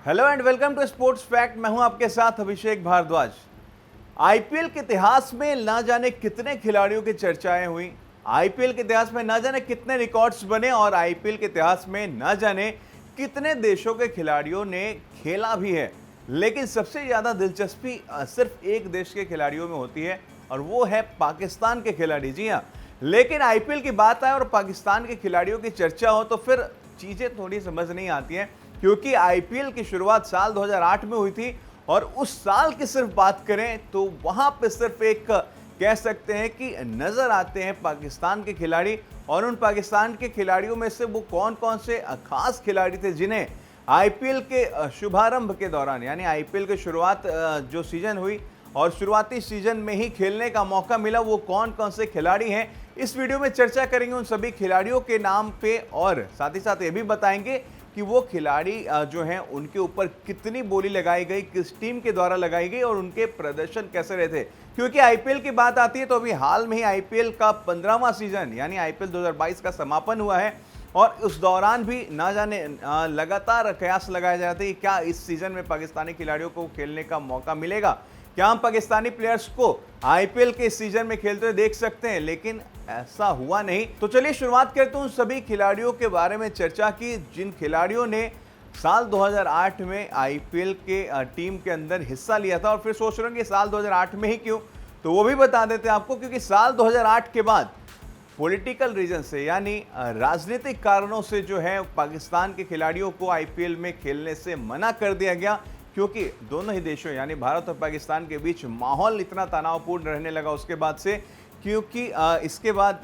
Hello and welcome to sports fact. मैं हूं आपके साथ अभिषेक भारद्वाज। आईपीएल के इतिहास में ना जाने कितने खिलाड़ियों की चर्चाएं हुई, आईपीएल के इतिहास में ना जाने कितने रिकॉर्ड्स बने और आईपीएल के इतिहास में ना जाने कितने देशों के खिलाड़ियों ने खेला भी है। लेकिन सबसे ज्यादा दिलचस्पी सिर्फ एक देश के खिलाड़ियों में होती है और वो है पाकिस्तान के खिलाड़ी। जी हाँ, लेकिन आईपीएल की बात आए और पाकिस्तान के खिलाड़ियों की चर्चा हो तो फिर चीजें थोड़ी समझ नहीं आती हैं, क्योंकि आईपीएल की शुरुआत साल 2008 में हुई थी और उस साल की सिर्फ बात करें तो वहां पे सिर्फ एक कह सकते हैं कि नजर आते हैं पाकिस्तान के खिलाड़ी। और उन पाकिस्तान के खिलाड़ियों में से वो कौन कौन से खास खिलाड़ी थे जिन्हें आईपीएल के शुभारंभ के दौरान, यानी आईपीएल की शुरुआत जो सीजन हुई और शुरुआती सीजन में ही खेलने का मौका मिला, वो कौन कौन से खिलाड़ी हैं। इस वीडियो में चर्चा करेंगे उन सभी खिलाड़ियों के नाम पे और साथ ही साथ ये भी बताएंगे कि वो खिलाड़ी जो हैं उनके ऊपर कितनी बोली लगाई गई, किस टीम के द्वारा लगाई गई और उनके प्रदर्शन कैसे रहे थे। क्योंकि आईपीएल की बात आती है तो अभी हाल में ही आईपीएल का 15वां सीजन यानी आईपीएल 2022 का समापन हुआ है और उस दौरान भी ना जाने लगातार कयास लगाए जा रहे थे कि क्या इस सीजन में पाकिस्तानी खिलाड़ियों को खेलने का मौका मिलेगा, क्या हम पाकिस्तानी प्लेयर्स को आईपीएल के सीजन में खेलते हुए देख सकते हैं। लेकिन ऐसा हुआ नहीं। तो चलिए शुरुआत करते हैं उन सभी खिलाड़ियों के बारे में चर्चा की जिन खिलाड़ियों ने साल 2008 में आईपीएल के टीम के अंदर हिस्सा लिया था। और फिर सोच रहे हैं कि साल 2008 में ही क्यों, तो वो भी बता देते हैं आपको, क्योंकि साल 2008 के बाद पॉलिटिकल रीजन से यानी राजनीतिक कारणों से जो है पाकिस्तान के खिलाड़ियों को आईपीएल में खेलने से मना कर दिया गया, क्योंकि दोनों ही देशों यानी भारत और पाकिस्तान के बीच माहौल इतना तनावपूर्ण रहने लगा उसके बाद से, क्योंकि इसके बाद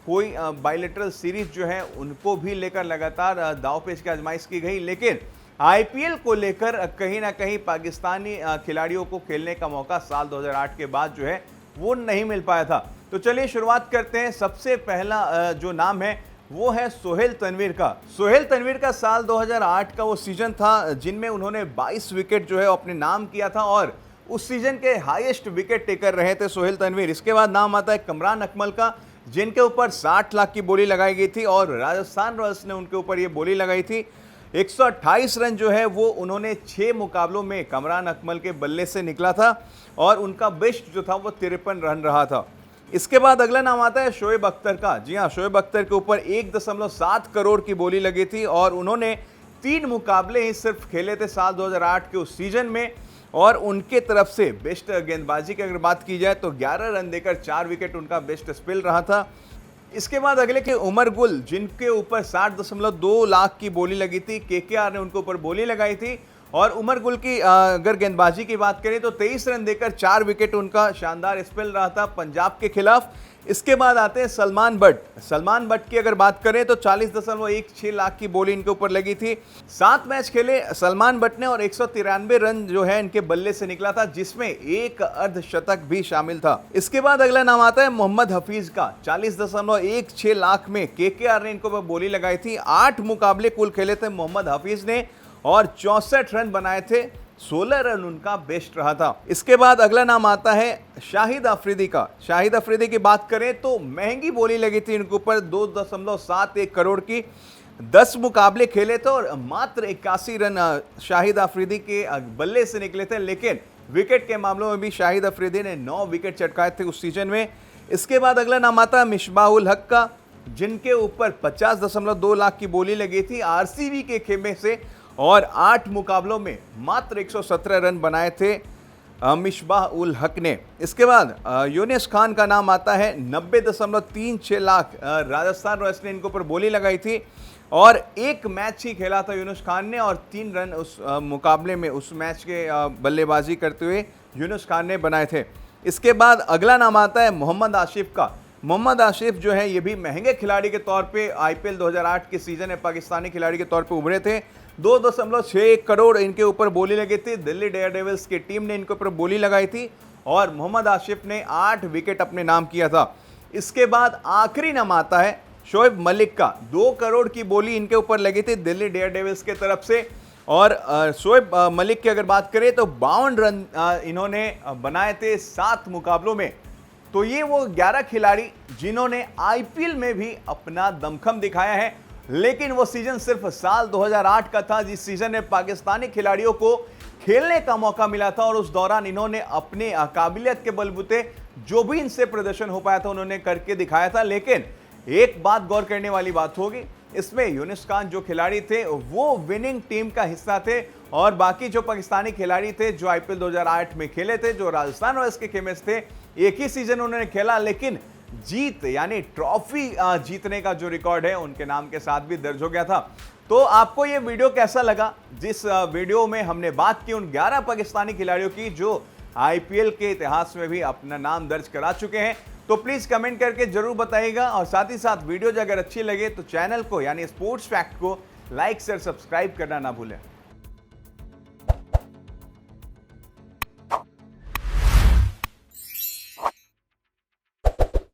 कोई बायलैटरल सीरीज जो है उनको भी लेकर लगातार दांवपेच की आजमाइश की गई। लेकिन आईपीएल को लेकर कहीं ना कहीं पाकिस्तानी खिलाड़ियों को खेलने का मौका साल 2008 के बाद जो है वो नहीं मिल पाया था। तो चलिए शुरुआत करते हैं। सबसे पहला जो नाम है वो है सोहेल तनवीर का। सोहेल तनवीर का साल 2008 का वो सीजन था जिनमें उन्होंने 22 विकेट जो है अपने नाम किया था और उस सीजन के हाईएस्ट विकेट टेकर रहे थे सोहेल तनवीर। इसके बाद नाम आता है कमरान अकमल का, जिनके ऊपर 60 लाख की बोली लगाई गई थी और राजस्थान रॉयल्स ने उनके ऊपर ये बोली लगाई थी। 128 रन जो है वो उन्होंने 6 मुकाबलों में कमरान अकमल के बल्ले से निकला था और उनका बेस्ट जो था वो 53 रन रहा था। इसके बाद अगला नाम आता है शोएब अख्तर का। जी हाँ, शोएब अख्तर के ऊपर 1.7 करोड़ की बोली लगी थी और उन्होंने 3 मुकाबले ही सिर्फ खेले थे साल 2008 के उस सीजन में। और उनके तरफ से बेस्ट गेंदबाजी की अगर बात की जाए तो 11 रन देकर 4 विकेट उनका बेस्ट स्पेल रहा था। इसके बाद अगले के उमर गुल, जिनके ऊपर 60.2 लाख की बोली लगी थी, केकेआर ने उनके ऊपर बोली लगाई थी और उमर गुल की अगर गेंदबाजी की बात करें तो 23 रन देकर 4 विकेट उनका शानदार स्पेल रहा था पंजाब के खिलाफ। इसके बाद आते हैं सलमान बट। सलमान बट की अगर बात करें तो 40.16 लाख की बोली इनके ऊपर लगी थी। 7 मैच खेले सलमान बट ने और 193 रन जो है इनके बल्ले से निकला था, जिसमें एक अर्धशतक भी शामिल था। इसके बाद अगला नाम आता है मोहम्मद हफीज का। 40.16 लाख में केकेआर ने इनको ऊपर बोली लगाई थी। 8 मुकाबले कुल खेले थे मोहम्मद हफीज ने और 64 रन बनाए थे, 16 रन उनका बेस्ट रहा था। इसके बाद अगला नाम आता है शाहिद अफरीदी का। शाहिद अफरीदी की बात करें तो महंगी बोली लगी थी इनके ऊपर 2.71 करोड़ की। 10 मुकाबले खेले थे और मात्र 81 रन शाहिद अफरीदी के बल्ले से निकले थे। लेकिन विकेट के मामलों में भी शाहिद अफरीदी ने 9 विकेट चटकाए थे उस सीजन में। इसके बाद अगला नाम आता है मिसबाह उल हक का, जिनके ऊपर 50.2 लाख की बोली लगी थी आरसीबी के खेमे से और 8 मुकाबलों में मात्र 117 रन बनाए थे मिसबाह उल हक ने। इसके बाद यूनिस खान का नाम आता है। 90.36 लाख राजस्थान रॉयल्स ने इनको पर बोली लगाई थी और 1 मैच ही खेला था यूनुस खान ने और 3 रन उस मुकाबले में उस मैच के बल्लेबाजी करते हुए यूनुस खान ने बनाए थे। इसके बाद अगला नाम आता है मोहम्मद आसिफ का। मोहम्मद आसिफ जो है ये भी महंगे खिलाड़ी के तौर पे आईपीएल 2008 के सीजन में पाकिस्तानी खिलाड़ी के तौर पे उभरे थे। 2.61 करोड़ इनके ऊपर बोली लगी थी। दिल्ली डेयरडेविल्स की टीम ने इनके ऊपर बोली लगाई थी और मोहम्मद आसिफ ने 8 विकेट अपने नाम किया था। इसके बाद आखिरी नाम आता है शोएब मलिक का। 2 करोड़ की बोली इनके ऊपर लगी थी दिल्ली डेयरडेविल्स के तरफ से और शोएब मलिक की अगर बात करें तो 52 रन इन्होंने बनाए थे 7 मुकाबलों में। तो ये वो 11 खिलाड़ी जिन्होंने आईपीएल में भी अपना दमखम दिखाया है लेकिन वो सीजन सिर्फ साल 2008 का था, जिस सीजन में पाकिस्तानी खिलाड़ियों को खेलने का मौका मिला था और उस दौरान इन्होंने अपने काबिलियत के बलबूते जो भी इनसे प्रदर्शन हो पाया था उन्होंने करके दिखाया था। लेकिन एक बात गौर करने वाली बात होगी, इसमें यूनिस खान जो खिलाड़ी थे वो विनिंग टीम का हिस्सा थे और बाकी जो पाकिस्तानी खिलाड़ी थे जो आईपीएल 2008 में खेले थे, जो राजस्थान रॉयल्स के खेमे थे, एक ही सीजन उन्होंने खेला, लेकिन जीत यानी ट्रॉफी जीतने का जो रिकॉर्ड है उनके नाम के साथ भी दर्ज हो गया था। तो आपको ये वीडियो कैसा लगा, जिस वीडियो में हमने बात की उन 11 पाकिस्तानी खिलाड़ियों की जो आईपीएल के इतिहास में भी अपना नाम दर्ज करा चुके हैं, तो प्लीज कमेंट करके जरूर बताइएगा। और साथ ही साथ वीडियो अगर अच्छी लगे तो चैनल को यानी स्पोर्ट्स फैक्ट को लाइक शेयर सब्सक्राइब करना ना भूलें।